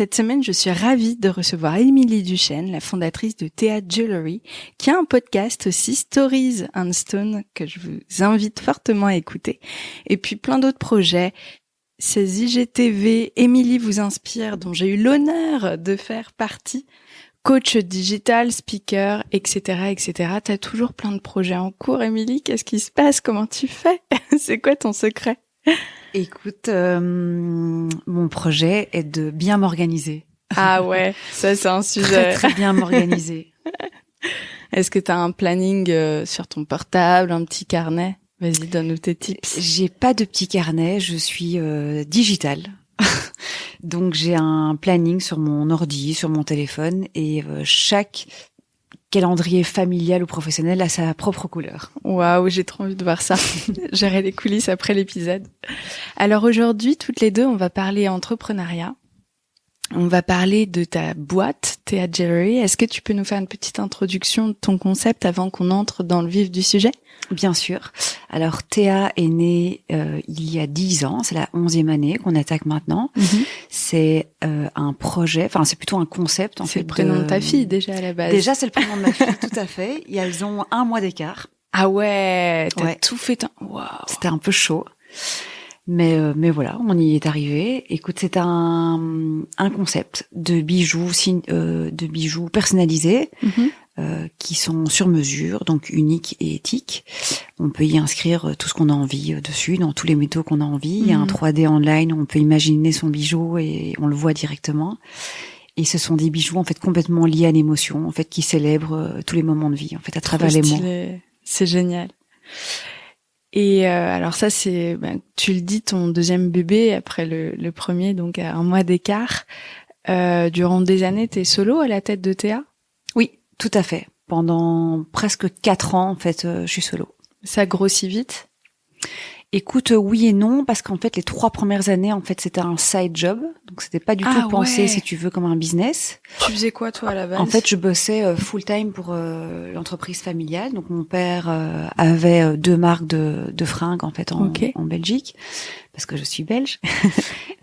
Cette semaine, je suis ravie de recevoir Émilie Duchesne, la fondatrice de Thea Jewelry, qui a un podcast aussi, Stories and Stone, que je vous invite fortement à écouter. Et puis plein d'autres projets. Ces IGTV, Émilie vous inspire, dont j'ai eu l'honneur de faire partie. Coach digital, speaker, etc., etc. T'as toujours plein de projets en cours, Émilie. Qu'est-ce qui se passe? Comment tu fais? C'est quoi ton secret? Écoute, mon projet est de bien m'organiser. Ah ouais, ça c'est un sujet. Très bien m'organiser. Est-ce que tu as un planning sur ton portable, un petit carnet? Vas-y, donne-nous tes tips. J'ai pas de petit carnet, je suis digitale. Donc j'ai un planning sur mon ordi, sur mon téléphone, et chaque calendrier familial ou professionnel a sa propre couleur. Waouh, j'ai trop envie de voir ça. J'irai les coulisses après l'épisode. Alors aujourd'hui, toutes les deux, on va parler entrepreneuriat. On va parler de ta boîte, Thea Jewelry. Est-ce que tu peux nous faire une petite introduction de ton concept avant qu'on entre dans le vif du sujet? Bien sûr. Alors, Thea est née il y a 10 ans. C'est la 11e année qu'on attaque maintenant. Mm-hmm. C'est un projet, enfin, c'est plutôt un concept. C'est le prénom de ta fille, déjà, à la base. Déjà, c'est le prénom de ma fille, tout à fait. Et elles ont 1 mois d'écart. Ah ouais, t'as tout fait. Waouh. C'était un peu chaud. Mais voilà, on y est arrivé. Écoute, c'est un concept de bijoux personnalisés, qui sont sur mesure, donc uniques et éthiques. On peut y inscrire tout ce qu'on a envie dessus, dans tous les métaux qu'on a envie. Il y a un 3D online où on peut imaginer son bijou et on le voit directement. Et ce sont des bijoux en fait complètement liés à l'émotion, en fait, qui célèbrent tous les moments de vie, en fait, à travers les mots. C'est génial. Et alors ça, c'est, tu le dis, ton deuxième bébé après le premier, donc à 1 mois d'écart. Durant des années, t'es solo à la tête de Thea? Oui, tout à fait. Pendant presque 4 ans, en fait, je suis solo. Ça grossit vite? Écoute, oui et non, parce qu'en fait, les 3 premières années, en fait, c'était un side job. Donc, c'était pas du tout pensé, si tu veux, comme un business. Tu faisais quoi, toi, à la base? En fait, je bossais full time pour l'entreprise familiale. Donc, mon père avait 2 marques de fringues, en fait, en Belgique. Parce que je suis belge.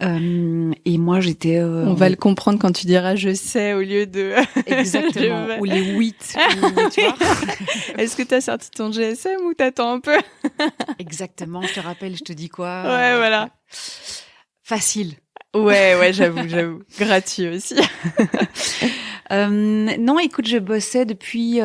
Et moi, j'étais... On va le comprendre quand tu diras « je sais » au lieu de... Exactement. Ou les 8. Tu vois. Est-ce que t'as sorti ton GSM ou t'attends un peu? Exactement. Je te rappelle, je te dis quoi? Ouais, voilà. Facile. Ouais, j'avoue. Gratuit aussi. Non, écoute, je bossais depuis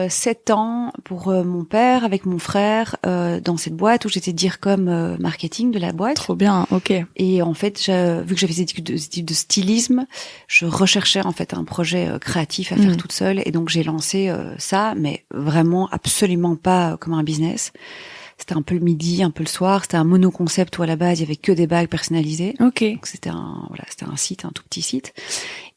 7 ans pour mon père, avec mon frère, dans cette boîte où j'étais DIRCOM marketing de la boîte. Trop bien, ok. Et en fait, vu que j'avais des études de stylisme, je recherchais en fait un projet créatif à faire toute seule. Et donc, j'ai lancé ça, mais vraiment absolument pas comme un business. C'était un peu le midi, un peu le soir. C'était un mono-concept où à la base, il y avait que des bagues personnalisées. Ok. Donc, c'était un site, un tout petit site.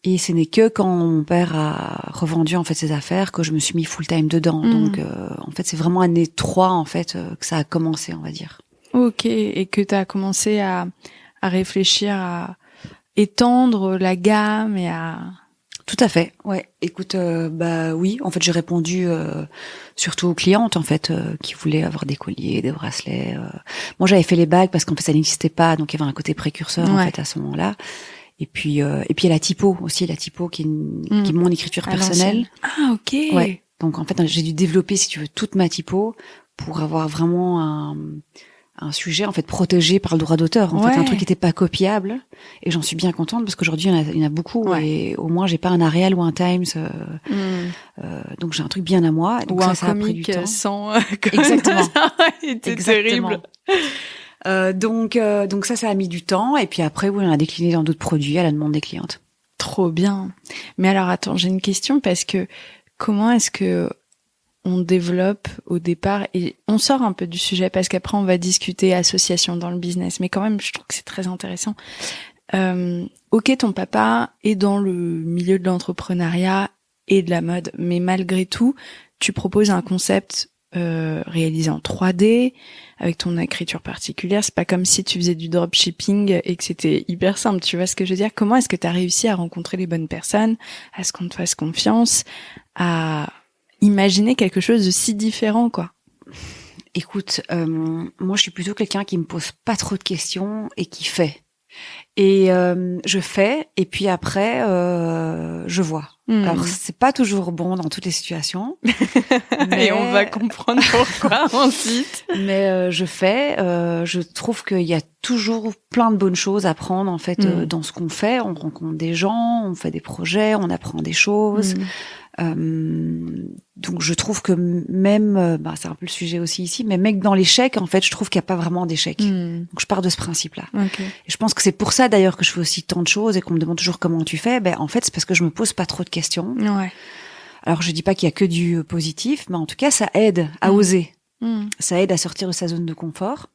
Et ce n'est que quand mon père a revendu en fait ses affaires que je me suis mis full time dedans. Donc en fait c'est vraiment année 3 en fait que ça a commencé, on va dire. Ok, et que tu as commencé à réfléchir à étendre la gamme et à... Tout à fait. Ouais. Écoute, oui, en fait j'ai répondu surtout aux clientes en fait qui voulaient avoir des colliers, des bracelets. Moi j'avais fait les bagues parce qu'en fait ça n'existait pas, donc il y avait un côté précurseur en fait à ce moment-là. Et puis il y a la typo aussi, qui est mon écriture personnelle. Ah ok. Ouais. Donc en fait j'ai dû développer, si tu veux, toute ma typo pour avoir vraiment un sujet en fait protégé par le droit d'auteur. En fait un truc qui était pas copiable. Et j'en suis bien contente parce qu'aujourd'hui il y en a beaucoup et au moins j'ai pas un Arial ou un Times. Donc j'ai un truc bien à moi. Donc ou ça a pris du temps. Sans Exactement. C'était terrible. Donc ça a mis du temps et puis après on a décliné dans d'autres produits à la demande des clientes. Trop bien. Mais alors attends, j'ai une question parce que comment est-ce que on développe au départ et on sort un peu du sujet parce qu'après on va discuter association dans le business, mais quand même je trouve que c'est très intéressant. Ok, ton papa est dans le milieu de l'entrepreneuriat et de la mode, mais malgré tout, tu proposes un concept réalisé en 3D avec ton écriture particulière. C'est pas comme si tu faisais du dropshipping et que c'était hyper simple. Tu vois ce que je veux dire? Comment est-ce que tu as réussi à rencontrer les bonnes personnes, à ce qu'on te fasse confiance, à imaginer quelque chose de si différent, quoi? Écoute, moi je suis plutôt quelqu'un qui me pose pas trop de questions et qui fait. Et je fais, et puis après, je vois. Alors, c'est pas toujours bon dans toutes les situations. Mais on va comprendre pourquoi ensuite. Mais je fais. Je trouve qu'il y a toujours plein de bonnes choses à prendre, en fait, dans ce qu'on fait. On rencontre des gens, on fait des projets, on apprend des choses. Donc je trouve que même, c'est un peu le sujet aussi ici, mais même dans l'échec, en fait, je trouve qu'il n'y a pas vraiment d'échec. Donc je pars de ce principe-là. Okay. Et je pense que c'est pour ça d'ailleurs que je fais aussi tant de choses et qu'on me demande toujours comment tu fais. En fait, c'est parce que je me pose pas trop de questions. Ouais. Alors je dis pas qu'il y a que du positif, mais en tout cas ça aide à oser. Ça aide à sortir de sa zone de confort.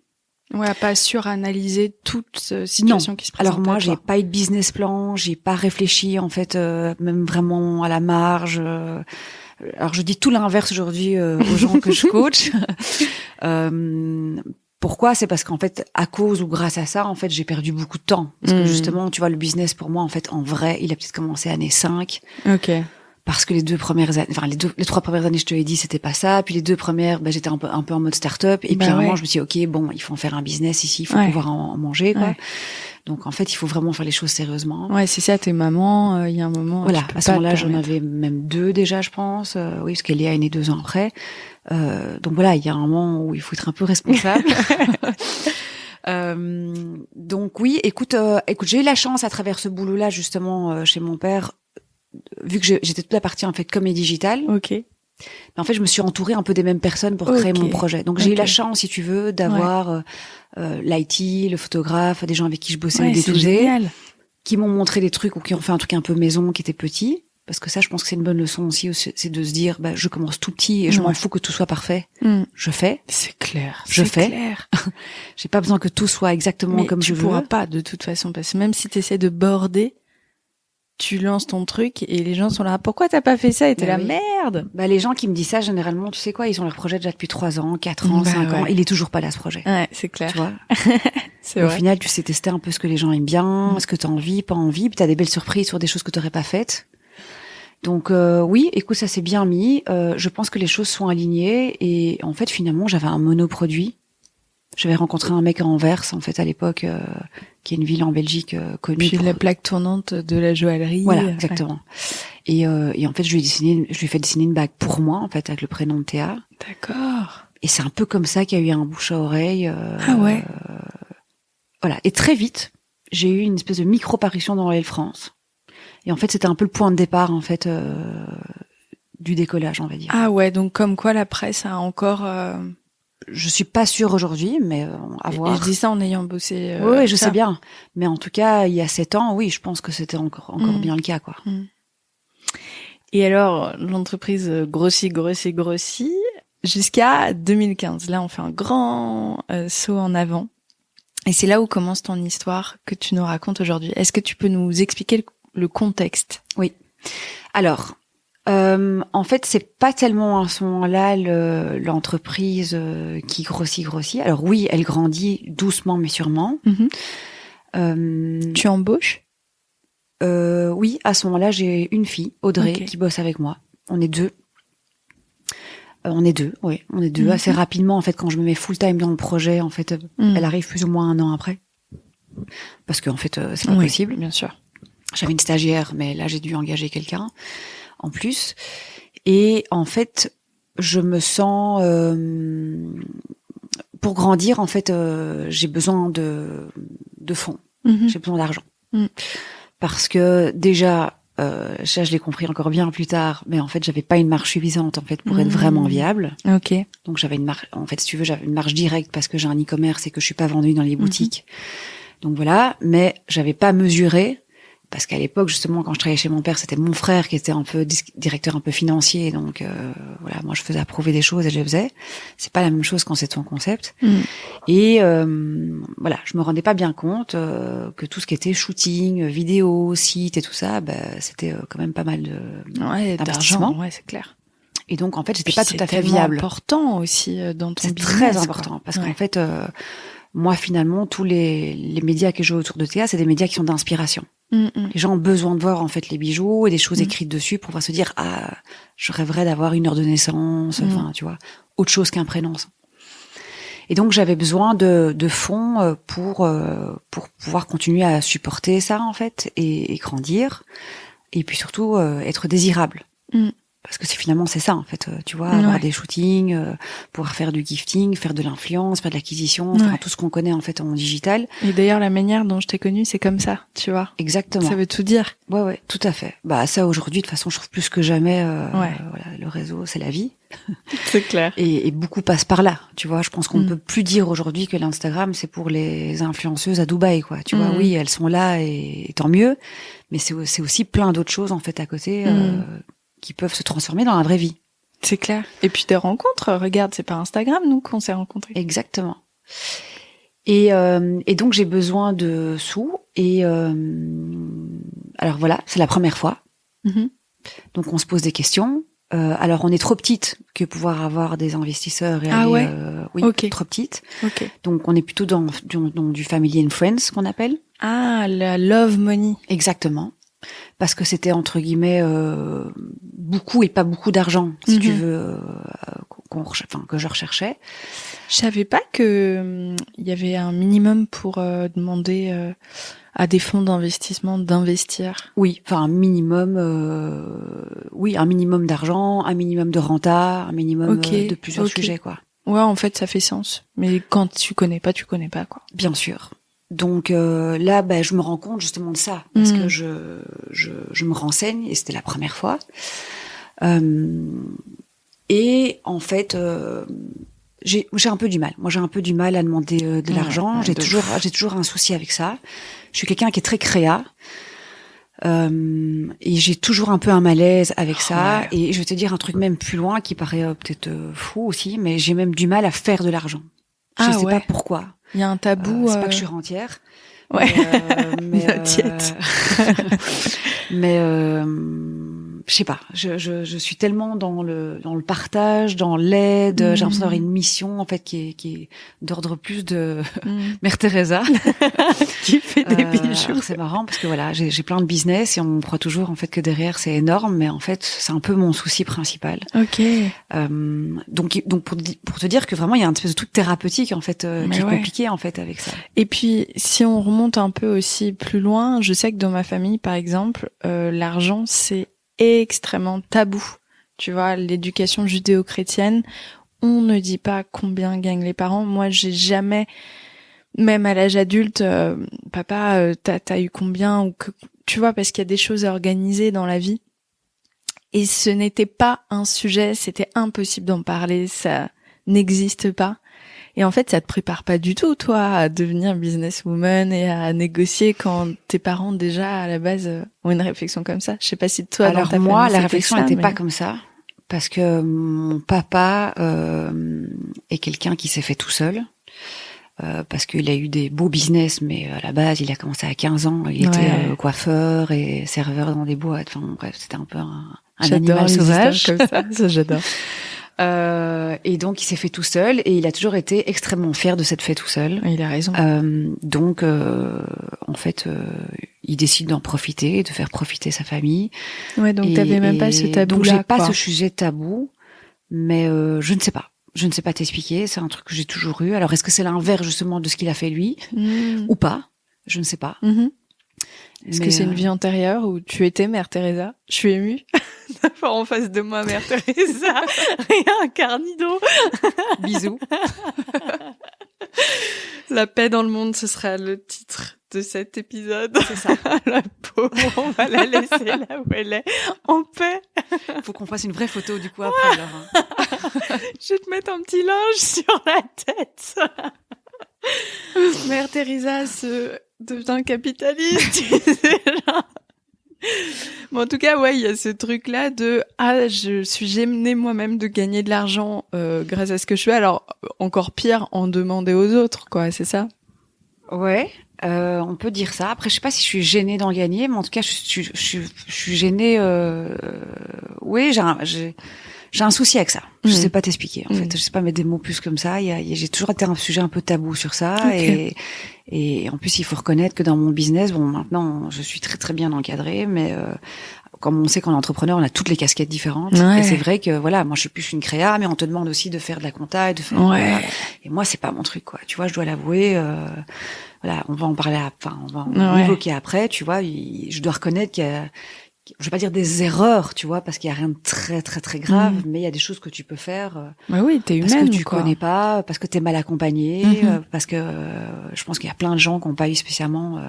Ouais, à pas suranalyser toute situation qui se présente. Alors moi, j'ai pas eu de business plan, j'ai pas réfléchi en fait, même vraiment à la marge. Alors je dis tout l'inverse aujourd'hui aux gens que je coach. Pourquoi ? C'est parce qu'en fait, à cause ou grâce à ça, en fait, j'ai perdu beaucoup de temps. Parce que justement, tu vois, le business pour moi, en fait, en vrai, il a peut-être commencé année 5. Ok. Parce que les 3 premières années, je te l'ai dit, c'était pas ça. Puis les 2 premières, j'étais un peu en mode start-up. Et puis à un moment, je me suis dit, ok, bon, il faut en faire un business ici, il faut pouvoir en manger, quoi. Ouais. Donc en fait, il faut vraiment faire les choses sérieusement. Ouais, c'est ça. T'es maman, il y a un moment. Voilà. À ce moment-là, j'en avais même 2 déjà, je pense. Oui, parce qu'Elia est née 2 ans après. Donc voilà, il y a un moment où il faut être un peu responsable. Donc oui, écoute, j'ai eu la chance à travers ce boulot-là justement chez mon père. Vu que j'étais toute la partie en fait com et digital, mais en fait je me suis entourée un peu des mêmes personnes pour créer mon projet. Donc j'ai eu la chance, si tu veux, d'avoir l'IT, le photographe, des gens avec qui je bossais au D2D, qui m'ont montré des trucs ou qui ont fait un truc un peu maison qui était petit. Parce que ça, je pense que c'est une bonne leçon aussi, c'est de se dire, je commence tout petit et je m'en fous que tout soit parfait. Je fais. C'est clair. Je fais. J'ai pas besoin que tout soit exactement comme je veux. Tu pourras pas de toute façon, parce que même si tu essaies de border, tu lances ton truc et les gens sont là, pourquoi t'as pas fait ça? Et t'es là, merde! Les gens qui me disent ça, généralement, tu sais quoi, ils ont leur projet déjà depuis 3 ans, 4 ans, 5 ans, il est toujours pas là, ce projet. Ouais, c'est clair. Tu vois? C'est vrai. Au final, tu sais tester un peu ce que les gens aiment bien, ce que t'as envie, pas envie, puis t'as des belles surprises sur des choses que t'aurais pas faites. Donc, oui, écoute, ça s'est bien mis. Je pense que les choses sont alignées et en fait, finalement, j'avais un monoproduit. J'avais rencontré un mec à Anvers, en fait, à l'époque, qui est une ville en Belgique connue. Puis la plaque tournante de la joaillerie. Voilà, exactement. Et en fait, je lui ai fait dessiner une bague pour moi, en fait, avec le prénom de Théa. D'accord. Et c'est un peu comme ça qu'il y a eu un bouche à oreille. Ah ouais. Voilà. Et très vite, j'ai eu une espèce de micro-parution dans L'Oréal France. Et en fait, c'était un peu le point de départ, en fait, du décollage, on va dire. Ah ouais, donc comme quoi la presse a encore... Je suis pas sûre aujourd'hui, mais à voir. Et je dis ça en ayant bossé. Oui, je sais bien. Mais en tout cas, il y a 7 ans, oui, je pense que c'était encore bien le cas, quoi. Et alors, l'entreprise grossit, jusqu'à 2015. Là, on fait un grand saut en avant. Et c'est là où commence ton histoire que tu nous racontes aujourd'hui. Est-ce que tu peux nous expliquer le contexte? Oui. Alors... en fait, c'est pas tellement à ce moment-là l'entreprise qui grossit. Alors oui, elle grandit doucement mais sûrement. Tu embauches? Oui, à ce moment-là, j'ai une fille, Audrey, qui bosse avec moi. On est 2. On est deux. Assez rapidement, en fait, quand je me mets full time dans le projet, en fait, elle arrive plus ou moins 1 an après. Parce que en fait, c'est pas possible. Bien sûr. J'avais une stagiaire, mais là, j'ai dû engager quelqu'un en plus. Et en fait, je me sens... pour grandir, en fait, j'ai besoin de fonds. J'ai besoin d'argent. Parce que déjà, ça, je l'ai compris encore bien plus tard, mais en fait, j'avais pas une marge suffisante, en fait, pour être vraiment viable. Ok. Donc, j'avais une marge... En fait, si tu veux, j'avais une marge directe parce que j'ai un e-commerce et que je suis pas vendue dans les boutiques. Donc, voilà. Mais j'avais pas mesuré... Parce qu'à l'époque, justement, quand je travaillais chez mon père, c'était mon frère qui était un peu directeur un peu financier. Donc, voilà, moi, je faisais approuver des choses et je les faisais. C'est pas la même chose quand c'est ton concept. Et voilà, je me rendais pas bien compte que tout ce qui était shooting, vidéo, site et tout ça, c'était quand même pas mal d'investissement. Ouais, c'est clair. Et donc, en fait, j'étais pas tout à fait viable. C'est important aussi dans ton business. C'est très important parce qu'en fait, moi, finalement, tous les médias que j'ai autour de Théa, c'est des médias qui sont d'inspiration. Les gens ont besoin de voir en fait les bijoux et des choses écrites dessus pour pouvoir se dire je rêverais d'avoir une heure de naissance, enfin tu vois, autre chose qu'un prénom. Et donc j'avais besoin de fonds pour pouvoir continuer à supporter ça en fait et grandir et puis surtout être désirable. Parce que finalement c'est ça en fait, tu vois, avoir des shootings, pouvoir faire du gifting, faire de l'influence, faire de l'acquisition, enfin tout ce qu'on connaît en fait en digital. Et d'ailleurs la manière dont je t'ai connue, c'est comme ça, tu vois. Exactement. Ça veut tout dire. Ouais, tout à fait. Bah ça aujourd'hui de toute façon je trouve plus que jamais voilà, le réseau c'est la vie. C'est clair. Et beaucoup passe par là, tu vois. Je pense qu'on ne peut plus dire aujourd'hui que l'Instagram c'est pour les influenceuses à Dubaï, quoi. Tu vois, oui, elles sont là et tant mieux, mais c'est aussi plein d'autres choses en fait à côté qui peuvent se transformer dans la vraie vie. C'est clair. Et puis des rencontres, regarde, c'est par Instagram nous qu'on s'est rencontrés. Exactement. Et donc j'ai besoin de sous et alors voilà, c'est la première fois. Donc on se pose des questions. Alors on est trop petite que pouvoir avoir des investisseurs et aller, oui, trop petite. Donc on est plutôt dans du family and friends qu'on appelle. Ah, la love money. Exactement. Parce que c'était entre guillemets beaucoup et pas beaucoup d'argent, si tu veux, que je recherchais. Je savais pas que il y avait un minimum pour demander à des fonds d'investissement d'investir. Oui, enfin un minimum, un minimum d'argent, un minimum de renta, un minimum de plusieurs sujets, quoi. Ouais, en fait, ça fait sens. Mais quand tu connais pas, quoi. Bien sûr. Donc là, je me rends compte justement de ça parce que je me renseigne et c'était la première fois. Et en fait, j'ai un peu du mal. Moi, j'ai un peu du mal à demander de l'argent. J'ai toujours un souci avec ça. Je suis quelqu'un qui est très créa. Et j'ai toujours un peu un malaise avec ça. Ouais. Et je vais te dire un truc même plus loin qui paraît peut-être fou aussi, mais j'ai même du mal à faire de l'argent. Je sais pas pourquoi. Il y a un tabou. C'est pas que je suis rentière. Ouais. Mais je sais pas. Je suis tellement dans le partage, dans l'aide. J'ai l'impression d'avoir une mission en fait qui est d'ordre plus de Mère Teresa qui fait des bijoux. C'est marrant parce que voilà, j'ai plein de business et on croit toujours en fait que derrière c'est énorme, mais en fait c'est un peu mon souci principal. Ok. Donc pour te dire que vraiment il y a un espèce de truc thérapeutique en fait qui est compliqué en fait avec ça. Et puis si on remonte un peu aussi plus loin, je sais que dans ma famille par exemple, l'argent c'est extrêmement tabou. Tu vois, l'éducation judéo-chrétienne, on ne dit pas combien gagnent les parents. Moi, j'ai jamais, même à l'âge adulte, papa, t'as eu combien ou que, tu vois, parce qu'il y a des choses à organiser dans la vie. Et ce n'était pas un sujet, c'était impossible d'en parler, ça n'existe pas. Et en fait, ça te prépare pas du tout, toi, à devenir businesswoman et à négocier quand tes parents, déjà, à la base, ont une réflexion comme ça. Je sais pas si toi, alors dans ta moi, famille, la réflexion n'était pas comme ça. Parce que mon papa est quelqu'un qui s'est fait tout seul. Parce qu'il a eu des beaux business, mais à la base, il a commencé à 15 ans. Il était coiffeur et serveur dans des boîtes. Enfin, bref, c'était un peu un animal sauvage. Comme ça, j'adore. Et donc il s'est fait tout seul et il a toujours été extrêmement fier de s'être fait tout seul. Il a raison. Donc en fait il décide d'en profiter, de faire profiter sa famille. Ouais, donc t'avais même pas ce tabou. Donc j'ai pas ce sujet tabou, mais je ne sais pas. Je ne sais pas t'expliquer, c'est un truc que j'ai toujours eu. Alors est-ce que c'est l'inverse justement de ce qu'il a fait lui ou pas? Je ne sais pas. Est-ce que c'est une vie antérieure où tu étais Mère Teresa? Je suis émue d'avoir en face de moi Mère Teresa et un carnido. Bisous. La paix dans le monde, ce sera le titre de cet épisode. C'est ça. La pauvre, on va la laisser là où elle est, en paix. Faut qu'on fasse une vraie photo du coup après alors. Je vais te mettre un petit linge sur la tête. Mère Teresa devient capitaliste, tu sais, genre. Bon, en tout cas, ouais, il y a ce truc-là de je suis gênée moi-même de gagner de l'argent grâce à ce que je fais. Alors, encore pire, en demander aux autres, quoi, c'est ça? Ouais, on peut dire ça. Après, je sais pas si je suis gênée d'en gagner, mais en tout cas, je suis gênée. Oui, j'ai un souci avec ça. Je sais pas t'expliquer. En fait, je sais pas mettre des mots plus comme ça. J'ai toujours été un sujet un peu tabou sur ça. Okay. Et en plus, il faut reconnaître que dans mon business, bon, maintenant, je suis très très bien encadrée, mais comme on sait qu'en entrepreneur, on a toutes les casquettes différentes. Ouais. Et c'est vrai que voilà, moi je suis plus une créa, mais on te demande aussi de faire de la compta, de faire. Ouais. Et moi, c'est pas mon truc, quoi. Tu vois, je dois l'avouer. Voilà, on va en parler. On va en évoquer après. Tu vois, je dois reconnaître qu'il y a, je vais pas dire des erreurs, tu vois, parce qu'il y a rien de très très très grave, mais il y a des choses que tu peux faire. Bah oui, t'es humaine, parce que tu quoi. connais pas, parce que t'es mal accompagné, parce que je pense qu'il y a plein de gens qui n'ont pas eu spécialement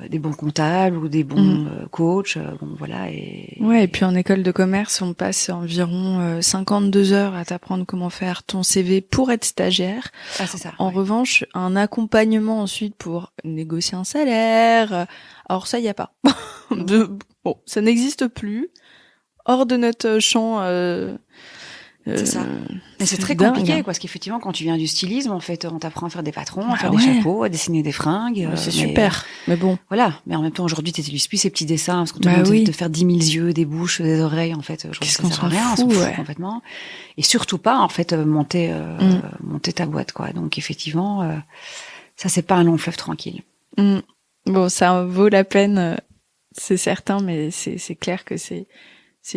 des bons comptables ou des bons coachs. Bon voilà. Et puis en école de commerce, on passe environ 52 heures à t'apprendre comment faire ton CV pour être stagiaire. Ah, c'est ça. En revanche, un accompagnement ensuite pour négocier un salaire. Alors ça, il y a pas. Bon, ça n'existe plus. Hors de notre champ. C'est ça. Mais c'est très dingue. compliqué, quoi, parce qu'effectivement, quand tu viens du stylisme, en fait, on t'apprend à faire des patrons, à faire des chapeaux, à dessiner des fringues. C'est super. Mais bon. Voilà. Mais en même temps, aujourd'hui, t'utilises plus ces petits dessins, parce qu'on te demande de faire 10 000 yeux, des bouches, des oreilles, en fait. Je Qu'est-ce trouve qu'on ça sert à rien, s'en on s'en fout, fout complètement. Et surtout pas, en fait, monter ta boîte, quoi. Donc, effectivement, ça, c'est pas un long fleuve tranquille. Bon, ça vaut la peine, c'est certain, mais c'est clair que c'est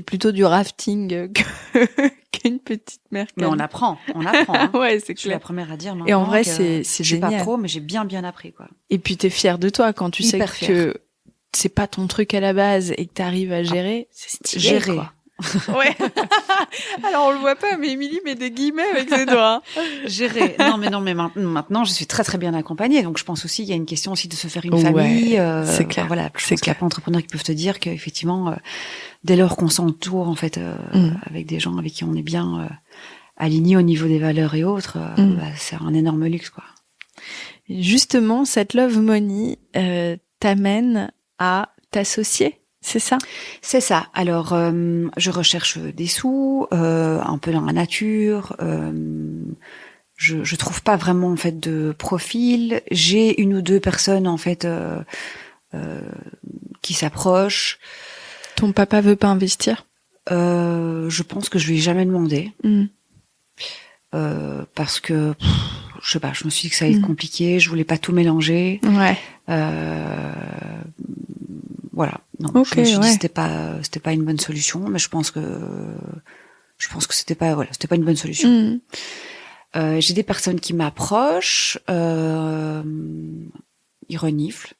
plutôt du rafting qu'une petite mer. Mais on apprend. Hein. Ouais, c'est clair. Je suis la première à dire. Et en vrai, c'est je génial. suis pas pro, mais j'ai bien appris, quoi. Et puis t'es fière de toi quand tu Hyper sais que c'est pas ton truc à la base et que t'arrives à gérer. C'est stylé, gérer. Quoi. Ouais. Alors on le voit pas, mais Émilie met des guillemets avec ses doigts. Gérer. Non, mais maintenant, je suis très très bien accompagnée. Donc je pense aussi, il y a une question aussi de se faire une famille. C'est clair. Voilà. Je pense qu'il y a plein d'entrepreneurs qui peuvent te dire qu'effectivement, dès lors qu'on s'entoure en fait avec des gens avec qui on est bien alignés au niveau des valeurs et autres, c'est un énorme luxe, quoi. Et justement, cette Love Money t'amène à t'associer. C'est ça? C'est ça. Alors, je recherche des sous, un peu dans la nature. Je trouve pas vraiment en fait de profil. J'ai une ou deux personnes en fait qui s'approchent. Ton papa veut pas investir? Je pense que je lui ai jamais demandé. Parce que je sais pas, je me suis dit que ça allait être compliqué. Je voulais pas tout mélanger. Ouais. Voilà. Non, okay, je me suis dit c'était pas une bonne solution, mais je pense que c'était pas une bonne solution. J'ai des personnes qui m'approchent, ils reniflent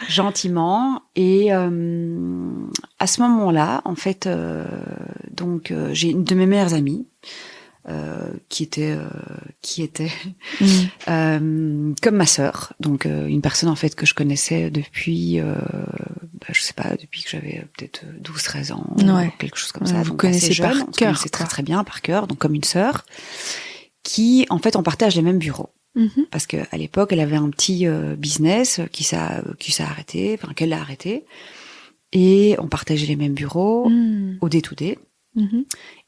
gentiment, et à ce moment-là, en fait, j'ai une de mes meilleures amies qui était comme ma sœur, donc une personne en fait que je connaissais depuis je sais pas, depuis que j'avais peut-être 12-13 ans, quelque chose comme ça. Vous donc connaissez jeune, par cœur, c'est très très bien par cœur, donc comme une sœur, qui en fait on partage les mêmes bureaux. Parce que à l'époque elle avait un petit business qui s'est arrêté, enfin qu'elle a arrêté, et on partageait les mêmes bureaux au day-to-day.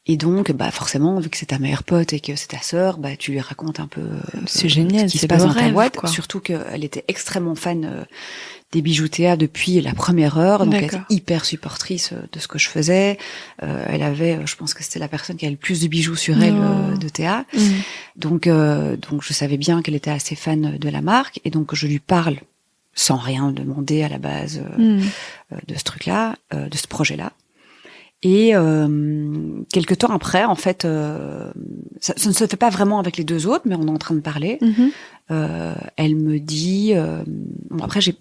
Et donc, forcément, vu que c'est ta meilleure pote et que c'est ta sœur, tu lui racontes un peu c'est génial, ce qui se passe dans ta boîte. Surtout qu'elle était extrêmement fan des bijoux Théa depuis la première heure, donc elle était hyper supportrice de ce que je faisais. Elle avait, je pense que c'était la personne qui avait le plus de bijoux sur elle de Théa. Donc je savais bien qu'elle était assez fan de la marque, et donc je lui parle sans rien demander à la base de ce truc-là, de ce projet-là. Et quelque temps après, en fait, ça ne se fait pas vraiment avec les deux autres, mais on est en train de parler. Elle me dit, bon, après j'ai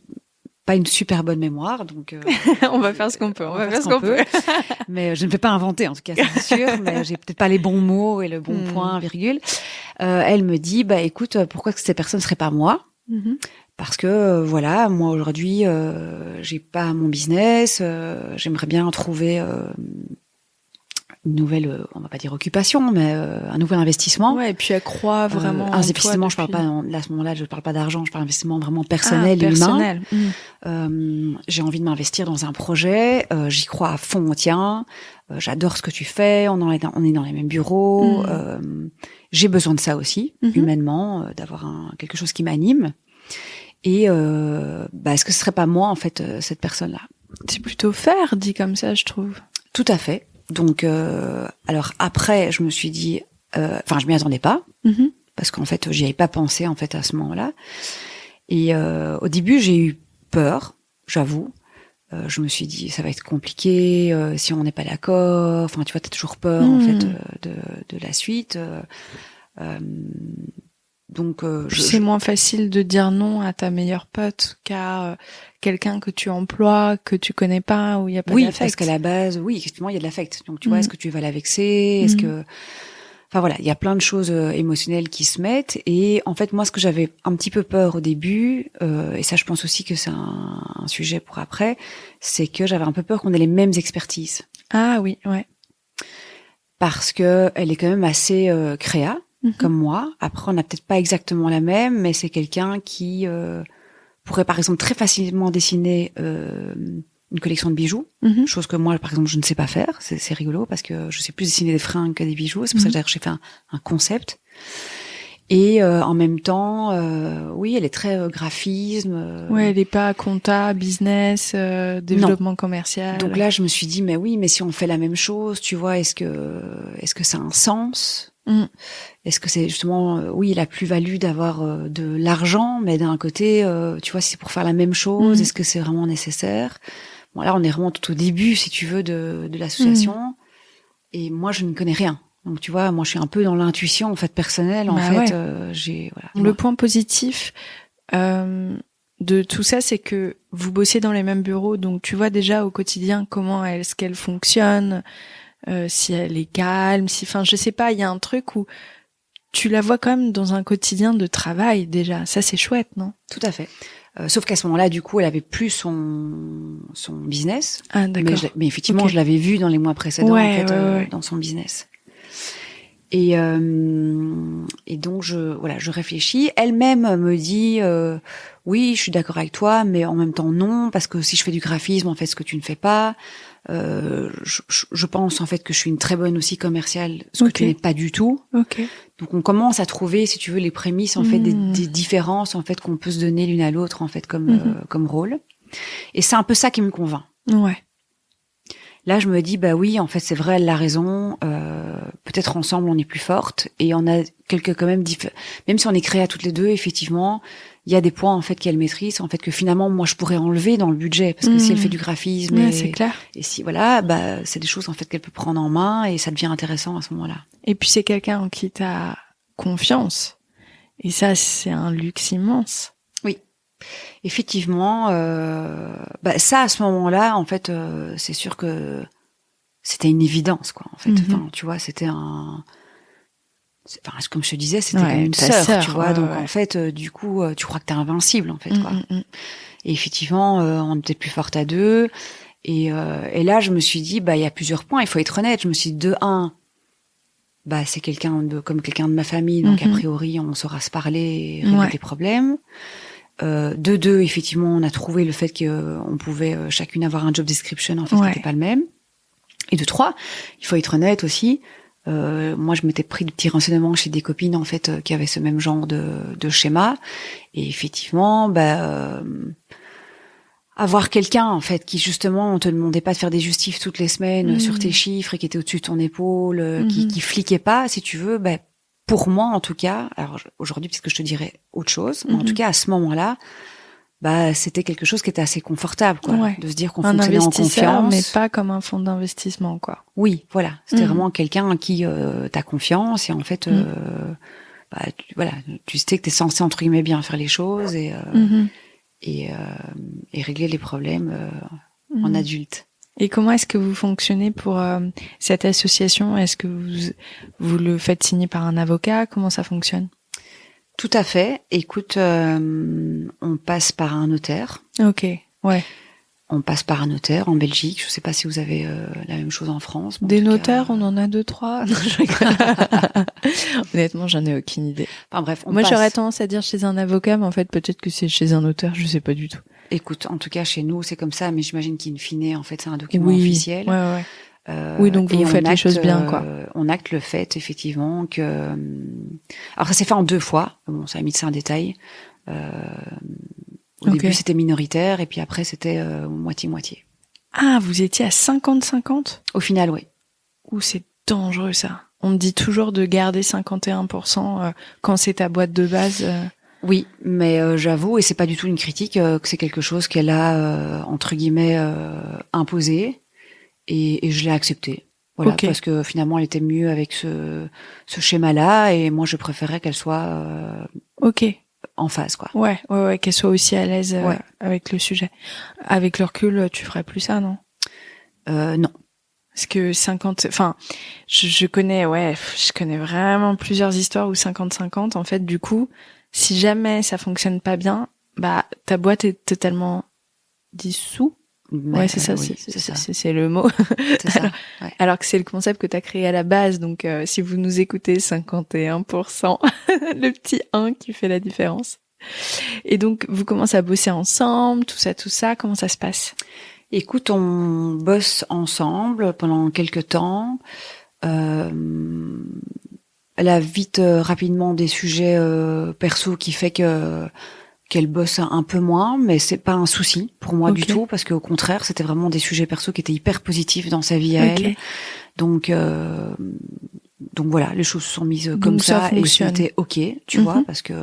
pas une super bonne mémoire, donc on va faire ce qu'on peut. On va faire ce qu'on peut. Mais je ne vais pas inventer, en tout cas, c'est sûr. Mais j'ai peut-être pas les bons mots et le bon point, virgule. Elle me dit, écoute, pourquoi que ces personnes seraient pas moi? Parce que voilà, moi aujourd'hui, j'ai pas mon business, j'aimerais bien trouver une nouvelle, on va pas dire occupation, mais un nouvel investissement. Ouais, et puis elle croit vraiment. Investissement, je parle pas à ce moment-là, je parle pas d'argent, je parle d'investissement vraiment personnel et humain. J'ai envie de m'investir dans un projet, j'y crois à fond, on tient. J'adore ce que tu fais, on est dans les mêmes bureaux. J'ai besoin de ça aussi, humainement, d'avoir quelque chose qui m'anime. Et est-ce que ce serait pas moi en fait cette personne-là? C'est plutôt faire dit comme ça, je trouve. Tout à fait. Donc alors après, je me suis dit, je m'y attendais pas parce qu'en fait, j'y avais pas pensé en fait à ce moment-là. Et au début, j'ai eu peur, j'avoue. je me suis dit ça va être compliqué si on n'est pas d'accord. Enfin, tu vois, t'as toujours peur en fait de la suite. Donc, c'est moins facile de dire non à ta meilleure pote qu'à quelqu'un que tu emploies, que tu connais pas, où il y a pas d'affect. Oui, parce qu'à la base, oui, effectivement, il y a de l'affect. Donc, tu vois, est-ce que tu vas la vexer? Est-ce que, enfin voilà, il y a plein de choses émotionnelles qui se mettent. Et en fait, moi, ce que j'avais un petit peu peur au début, et ça, je pense aussi que c'est un sujet pour après, c'est que j'avais un peu peur qu'on ait les mêmes expertises. Ah oui, ouais. Parce que elle est quand même assez créa, comme moi. Après, on n'a peut-être pas exactement la même, mais c'est quelqu'un qui pourrait, par exemple, très facilement dessiner une collection de bijoux, chose que moi, par exemple, je ne sais pas faire. C'est rigolo parce que je sais plus dessiner des fringues que des bijoux. C'est pour ça que j'ai fait un concept. Et en même temps, oui, elle est très graphisme. Ouais, elle est pas compta, business, développement commercial. Donc là, je me suis dit, mais oui, mais si on fait la même chose, tu vois, est-ce que ça a un sens? Est-ce que c'est justement, oui, la plus-value d'avoir de l'argent, mais d'un côté, tu vois, si c'est pour faire la même chose, est-ce que c'est vraiment nécessaire? Bon, là, on est vraiment tout au début, si tu veux, de l'association. Et moi, je ne connais rien. Donc, tu vois, moi, je suis un peu dans l'intuition, en fait, personnelle. En fait, j'ai, voilà. Le point positif de tout ça, c'est que vous bossez dans les mêmes bureaux. Donc, tu vois déjà au quotidien comment est-ce qu'elle fonctionne, si elle est calme, enfin, je sais pas, il y a un truc où tu la vois quand même dans un quotidien de travail déjà. Ça, c'est chouette, non? Tout à fait. Sauf qu'à ce moment-là, du coup, elle avait plus son business. Ah, d'accord. Mais effectivement, je l'avais vu dans les mois précédents, dans son business. Et donc je réfléchis. Elle-même me dit oui, je suis d'accord avec toi, mais en même temps non, parce que si je fais du graphisme, en fait, ce que tu ne fais pas. Je pense en fait que je suis une très bonne aussi commerciale, ce que tu n'es pas du tout. Donc on commence à trouver, si tu veux, les prémices en fait des différences en fait qu'on peut se donner l'une à l'autre en fait comme rôle. Et c'est un peu ça qui me convainc. Ouais. Là, je me dis bah oui, en fait, c'est vrai, elle a raison. Peut-être ensemble, on est plus fortes et on a quelques quand même même si on est créés à toutes les deux, effectivement. Il y a des points en fait qu'elle maîtrise, en fait que finalement moi je pourrais enlever dans le budget parce que si elle fait du graphisme c'est clair. Et si voilà, bah c'est des choses en fait qu'elle peut prendre en main et ça devient intéressant à ce moment-là. Et puis c'est quelqu'un en qui t'as confiance et ça c'est un luxe immense. Oui, effectivement, ça à ce moment-là en fait c'est sûr que c'était une évidence quoi en fait. Enfin tu vois c'était Enfin, comme je te disais, c'était comme une sœur, tu vois. Donc en fait, du coup, tu crois que t'es invincible, en fait, quoi. Et effectivement, on était plus forte à deux. Et là, je me suis dit, bah, il y a plusieurs points. Il faut être honnête. Je me suis dit, de un, bah, c'est comme quelqu'un de ma famille, donc a priori, on saura se parler, et régler des problèmes. De deux, effectivement, on a trouvé le fait qu'on pouvait chacune avoir un job description, en fait, qui n'était pas le même. Et de trois, il faut être honnête aussi. Moi, je m'étais pris de petits renseignements chez des copines en fait qui avaient ce même genre de schéma. Et effectivement, avoir quelqu'un en fait qui justement on te demandait pas de faire des justifs toutes les semaines sur tes chiffres et qui était au-dessus de ton épaule, qui fliquait pas, si tu veux. Pour moi en tout cas, alors aujourd'hui puisque je te dirais autre chose, mais en tout cas à ce moment-là. C'était quelque chose qui était assez confortable, quoi, de se dire qu'on fonctionnait en confiance, mais pas comme un fonds d'investissement, quoi. Oui, voilà, c'était vraiment quelqu'un à qui t'as confiance et en fait, tu sais que t'es censé entre guillemets bien faire les choses et régler les problèmes en adulte. Et comment est-ce que vous fonctionnez pour cette association? Est-ce que vous le faites signer par un avocat? Comment ça fonctionne? Tout à fait. Écoute, on passe par un notaire. Ok, ouais. On passe par un notaire en Belgique. Je sais pas si vous avez la même chose en France. Des notaires, on en a 2-3. Honnêtement, j'en ai aucune idée. Enfin bref, moi j'aurais tendance à dire chez un avocat, mais en fait peut-être que c'est chez un notaire, je sais pas du tout. Écoute, en tout cas chez nous c'est comme ça, mais j'imagine qu'in fine, en fait, c'est un document officiel. Ouais. Oui, donc vous faites les choses bien, quoi. On acte le fait, effectivement, que... Alors, ça s'est fait en 2 fois. Bon, ça a mis de ça un détail. Au début, c'était minoritaire, et puis après, c'était moitié-moitié. Ah, vous étiez à 50-50 ? Au final, oui. Ouh, c'est dangereux, ça. On me dit toujours de garder 51% quand c'est ta boîte de base. Oui, mais j'avoue, et c'est pas du tout une critique, que c'est quelque chose qu'elle a entre guillemets imposé, et je l'ai accepté. Voilà, parce que finalement, elle était mieux avec ce schéma-là, et moi, je préférais qu'elle soit en phase, quoi. Ouais, qu'elle soit aussi à l'aise avec le sujet. Avec le recul, tu ferais plus ça, non? Non. Parce que je connais vraiment plusieurs histoires où 50-50, en fait, du coup, si jamais ça fonctionne pas bien, bah, ta boîte est totalement dissous. Ouais, c'est ça, c'est le mot. C'est ça. Ouais. Alors que c'est le concept que tu as créé à la base, donc si vous nous écoutez, 51%, le petit 1 qui fait la différence. Et donc, vous commencez à bosser ensemble, tout ça, comment ça se passe? Écoute, on bosse ensemble pendant quelques temps. Elle a vite, rapidement des sujets perso qui fait qu'elle bosse un peu moins, mais c'est pas un souci pour moi du tout, parce qu'au contraire, c'était vraiment des sujets perso qui étaient hyper positifs dans sa vie à elle. Donc voilà, les choses se sont mises comme ça et c'était tu vois, parce que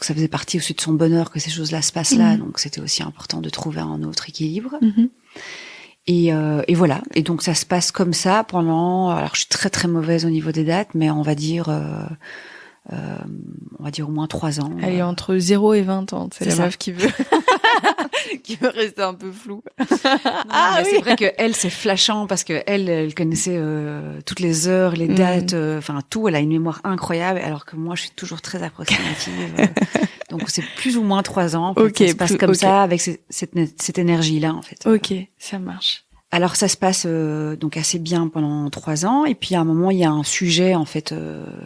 ça faisait partie aussi de son bonheur que ces choses-là se passent là, donc c'était aussi important de trouver un autre équilibre. Et voilà. Et donc ça se passe comme ça pendant. Alors je suis très très mauvaise au niveau des dates, mais on va dire au moins 3 ans. Elle est entre 0 et 20 ans. C'est la meuf qui veut qui veut rester un peu floue. C'est vrai que elle, c'est flashant parce que elle connaissait toutes les heures, les dates, tout. Elle a une mémoire incroyable, alors que moi, je suis toujours très approximative. Donc c'est plus ou moins 3 ans. Ça se passe comme ça, avec cette énergie-là, en fait. Ok, ça marche. Alors ça se passe donc assez bien pendant 3 ans, et puis à un moment il y a un sujet en fait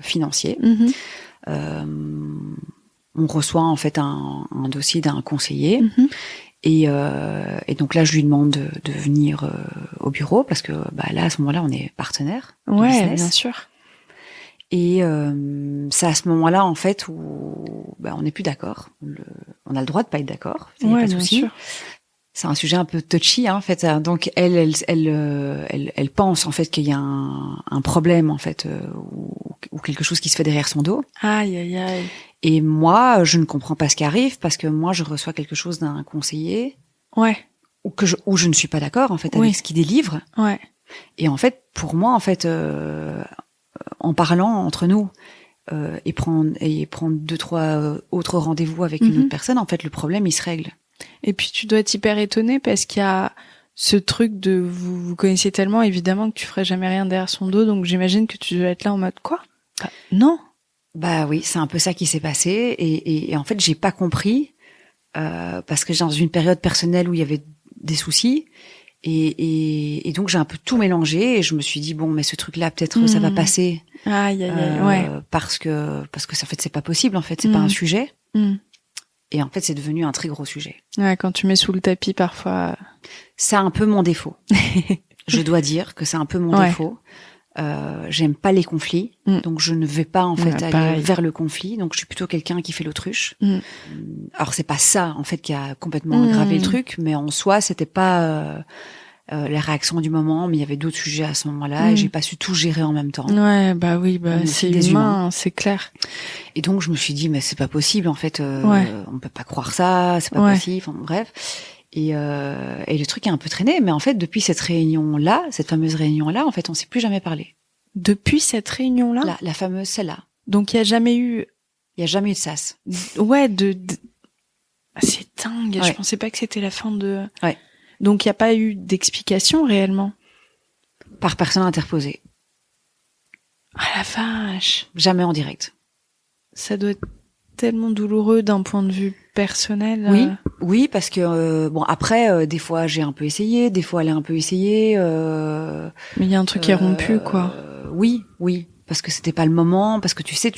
financier. On reçoit en fait un dossier d'un conseiller, et donc là je lui demande de venir au bureau, parce que là à ce moment-là on est partenaires. Ouais, bien sûr. Et c'est à ce moment-là en fait où on n'est plus d'accord. On a le droit de pas être d'accord. Il y a pas de souci. Sûr. C'est un sujet un peu touchy, en fait. Donc elle pense en fait qu'il y a un problème en fait ou quelque chose qui se fait derrière son dos. Aïe aïe aïe. Et moi, je ne comprends pas ce qui arrive, parce que moi, je reçois quelque chose d'un conseiller. Ouais. Où je ne suis pas d'accord en fait avec ce qu'il délivre. Ouais. Et en fait, pour moi, en fait, en parlant entre nous et prendre 2-3 autres rendez-vous avec une autre personne, en fait, le problème il se règle. Et puis tu dois être hyper étonnée, parce qu'il y a ce truc de vous connaissiez tellement, évidemment, que tu ferais jamais rien derrière son dos, donc j'imagine que tu dois être là en mode quoi? Non. Bah oui, c'est un peu ça qui s'est passé, et en fait j'ai pas compris parce que j'ai dans une période personnelle où il y avait des soucis, et donc j'ai un peu tout mélangé, et je me suis dit bon, mais ce truc-là peut-être ça va passer. Aïe aïe aïe. Ouais. Parce que en fait c'est pas possible, en fait c'est pas un sujet. Et en fait, c'est devenu un très gros sujet. Ouais, quand tu mets sous le tapis, parfois. C'est un peu mon défaut. Je dois dire que c'est un peu mon défaut. J'aime pas les conflits, donc je ne vais pas en fait aller vers le conflit. Donc je suis plutôt quelqu'un qui fait l'autruche. Alors c'est pas ça en fait qui a complètement aggravé le truc, mais en soi, c'était pas la réaction du moment, mais il y avait d'autres sujets à ce moment-là, et j'ai pas su tout gérer en même temps. Ouais, c'est humain, c'est clair. Et donc je me suis dit, mais c'est pas possible en fait, on peut pas croire ça, c'est pas possible, enfin, bref. Et le truc est un peu traîné, mais en fait depuis cette fameuse réunion-là, en fait on s'est plus jamais parlé. Depuis cette réunion-là? La fameuse, celle-là. Donc il y a jamais eu de sas. Ouais, c'est dingue, je pensais pas que c'était la fin de... Ouais. Donc il n'y a pas eu d'explication réellement? Par personne interposée. Ah la vache. Jamais en direct. Ça doit être tellement douloureux d'un point de vue personnel. Oui, parce que après, des fois j'ai un peu essayé, des fois elle a un peu essayé. Mais il y a un truc qui est rompu, quoi. Oui, parce que c'était pas le moment, parce que tu sais,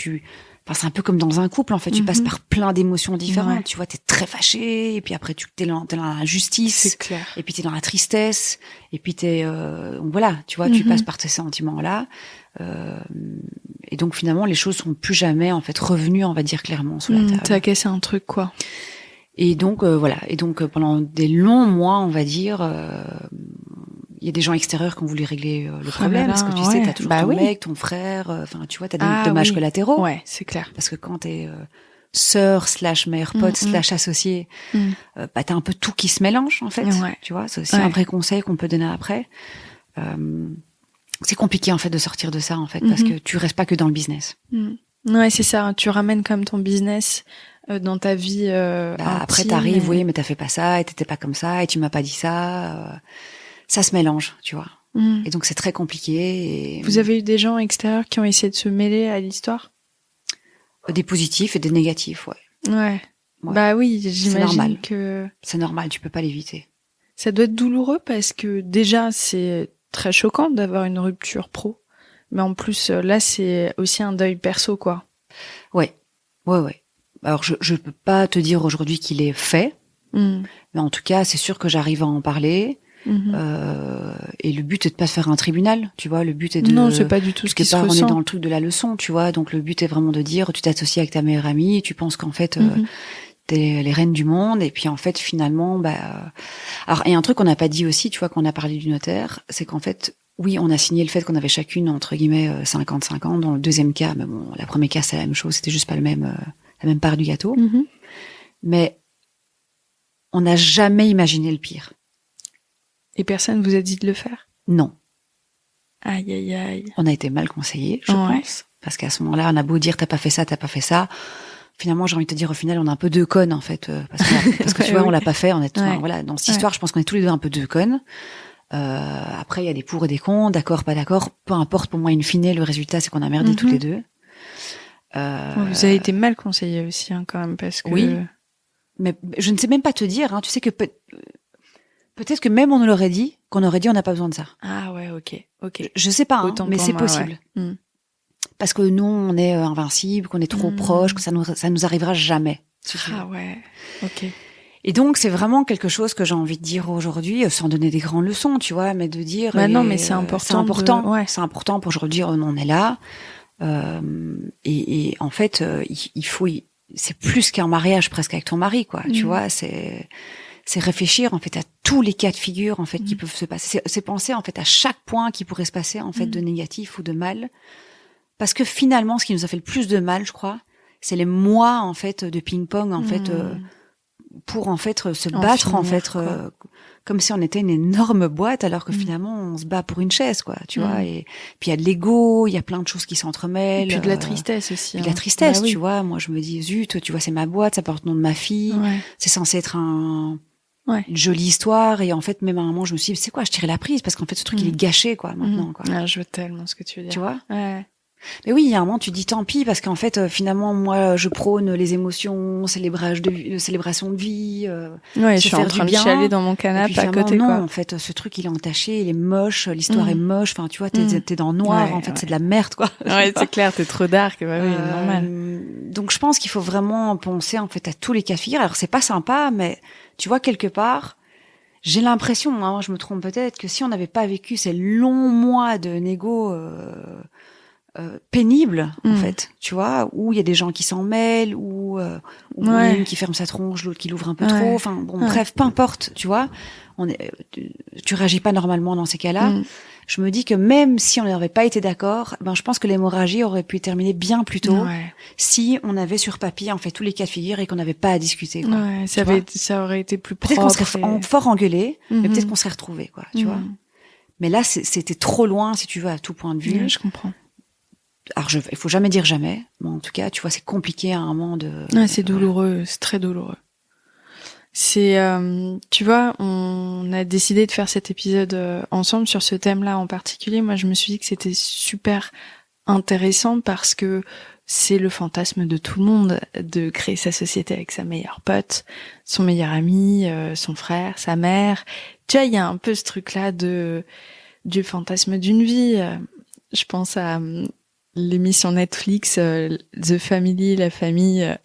c'est un peu comme dans un couple, en fait. Tu passes par plein d'émotions différentes. Ouais. Tu vois, t'es très fâché, et puis après, t'es dans la justice. C'est clair. Et puis t'es dans la tristesse. Et puis voilà, tu vois, tu passes par ces sentiments-là. Et donc, finalement, les choses sont plus jamais, en fait, revenues, on va dire, clairement sous la table. T'as cassé un truc, quoi. Et donc, voilà. Et donc, pendant des longs mois, on va dire, y a des gens extérieurs qui ont voulu régler le problème, parce que tu sais, t'as toujours ton mec, ton frère, enfin, tu vois, t'as des dommages collatéraux. Ouais, c'est clair. Parce que quand t'es sœur / meilleure pote / associée, bah t'as un peu tout qui se mélange en fait. Tu vois, c'est aussi un vrai conseil qu'on peut donner après. C'est compliqué en fait de sortir de ça en fait, parce que tu restes pas que dans le business. Ouais, c'est ça. Tu ramènes comme ton business dans ta vie. Après t'arrives, oui, mais t'as fait pas ça, et t'étais pas comme ça, et tu m'as pas dit ça. Ça se mélange, tu vois. Et donc c'est très compliqué. Et... Vous avez eu des gens extérieurs qui ont essayé de se mêler à l'histoire? Des positifs et des négatifs, ouais. Ouais. Bah oui, j'imagine que... C'est normal, tu peux pas l'éviter. Ça doit être douloureux parce que déjà, c'est très choquant d'avoir une rupture pro. Mais en plus, là, c'est aussi un deuil perso, quoi. Ouais. Alors, je peux pas te dire aujourd'hui qu'il est fait. Mais en tout cas, c'est sûr que j'arrive à en parler. Et le but est de pas faire un tribunal, tu vois. Le but est de... Non, c'est pas du tout ce qui se ressent. On est dans le truc de la leçon, tu vois. Donc, le but est vraiment de dire, tu t'associes avec ta meilleure amie et tu penses qu'en fait... t'es les reines du monde, et puis en fait finalement alors il y a un truc qu'on n'a pas dit aussi, tu vois, qu'on a parlé du notaire, c'est qu'en fait oui, on a signé le fait qu'on avait chacune entre guillemets 50-50 dans le deuxième cas, mais bon, la première cas c'est la même chose, c'était juste pas la même part du gâteau. Mais on n'a jamais imaginé le pire. Et personne vous a dit de le faire? Non. Aïe aïe aïe. On a été mal conseillés, je pense, parce qu'à ce moment-là on a beau dire t'as pas fait ça. Finalement, j'ai envie de te dire, au final, on a un peu deux connes, en fait, parce que tu vois, on l'a pas fait, voilà, dans cette histoire, je pense qu'on est tous les deux un peu deux connes. Après, il y a des pour et des contre, d'accord, pas d'accord, peu importe, pour moi, in fine, le résultat, c'est qu'on a merdé toutes les deux. Vous avez été mal conseillés aussi, hein, quand même, parce que... Oui, mais je ne sais même pas te dire, hein, tu sais que peut-être que même on nous l'aurait dit, qu'on aurait dit on n'a pas besoin de ça. Ah ouais, ok. Je sais pas, hein, mais c'est possible. Ouais. Parce que nous, on est invincible, qu'on est trop proche, que ça nous arrivera jamais. Ah ouais, ok. Et donc, c'est vraiment quelque chose que j'ai envie de dire aujourd'hui, sans donner des grandes leçons, tu vois, mais de dire... non, mais c'est important. C'est important. C'est important pour aujourd'hui, on est là. Et en fait, il faut... C'est plus qu'un mariage presque avec ton mari, quoi. Tu vois, c'est réfléchir, en fait, à tous les cas de figure, en fait, qui peuvent se passer. C'est penser, en fait, à chaque point qui pourrait se passer, en fait, de négatif ou de mal. Parce que finalement, ce qui nous a fait le plus de mal, je crois, c'est les mois, en fait, de ping-pong, en fait, pour, en fait, se battre, en fait, comme si on était une énorme boîte, alors que finalement, on se bat pour une chaise, quoi, tu vois. Et puis, il y a de l'ego, il y a plein de choses qui s'entremêlent. Et puis de la tristesse aussi. De la tristesse, tu vois. Moi, je me dis, zut, tu vois, c'est ma boîte, ça porte le nom de ma fille. C'est censé être une jolie histoire, et en fait, même à un moment, je me suis dit, c'est quoi, je tirais la prise, parce qu'en fait, ce truc, il est gâché, quoi, maintenant, quoi. Ah, je vois tellement ce que tu veux dire. Tu vois? Ouais. Mais oui, il y a un moment, tu dis tant pis, parce qu'en fait, finalement, moi, je prône les émotions, célébration de vie. Je suis en train de chialer dans mon canapé à côté, non, quoi. en fait, ce truc, il est entaché, il est moche, l'histoire est moche. Enfin, tu vois, t'es dans le noir. En fait, c'est de la merde, quoi. Ouais, c'est clair, t'es trop dark. Bah oui, normal. Donc, je pense qu'il faut vraiment penser, en fait, à tous les cas de figure. Alors, c'est pas sympa, mais tu vois, quelque part, j'ai l'impression, hein, je me trompe peut-être, que si on n'avait pas vécu ces longs mois de négo, pénible, en fait, tu vois, où il y a des gens qui s'en mêlent, ou une qui ferme sa tronche, l'autre qui l'ouvre un peu trop, enfin bon, bref, peu importe, tu vois, tu réagis pas normalement dans ces cas-là. Je me dis que même si on n'avait pas été d'accord, je pense que l'hémorragie aurait pu terminer bien plus tôt si on avait sur papier en fait tous les cas de figure et qu'on n'avait pas à discuter, quoi. Ça aurait été plus propre. Peut-être qu'on serait fort engueulé, mais peut-être qu'on serait retrouvés, quoi, tu vois. Mais là, c'était trop loin, si tu veux, à tout point de vue. Je comprends. Alors, il faut jamais dire jamais, mais en tout cas, tu vois, c'est compliqué à un moment de... c'est douloureux, c'est très douloureux. C'est, tu vois, on a décidé de faire cet épisode ensemble sur ce thème-là en particulier. Moi, je me suis dit que c'était super intéressant parce que c'est le fantasme de tout le monde de créer sa société avec sa meilleure pote, son meilleur ami, son frère, sa mère. Tu vois, il y a un peu ce truc-là du fantasme d'une vie. Je pense à l'émission Netflix The Family, la famille,